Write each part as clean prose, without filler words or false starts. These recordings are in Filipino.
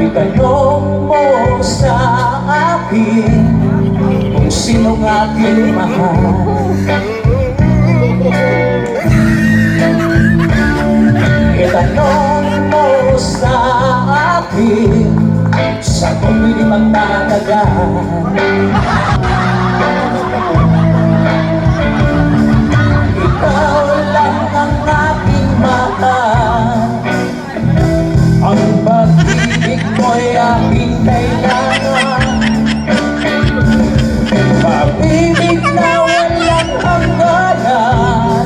Itanong mo sa akin kung sinong aking mahal. Itanong mo sa akin, sagot ko'y magtatagal. Ikaw lang ang aking mahal, ang pag-ibig mo'y aking kailangan. Pag-ibig na walang hangganan,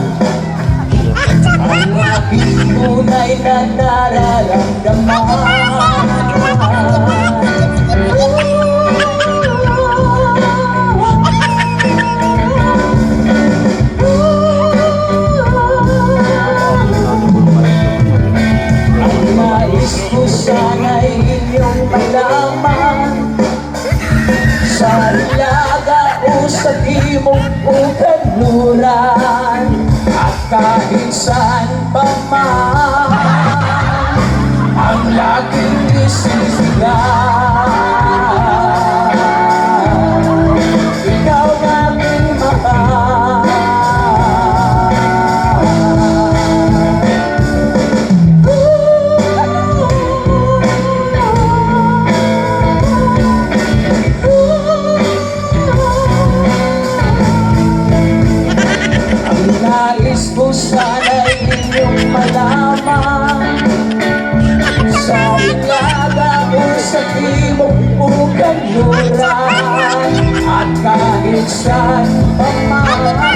ang aking tunay na nararamdaman. Sana'y inyong malaman, sa ilaga o sa timog o kanluran, at kahit saan pa man ang laging isisigaw, ikaw namin mahal. Nais ko sana'y inyong malaman, sa ilaga o sa timog o kanluran, at kahit saan pa man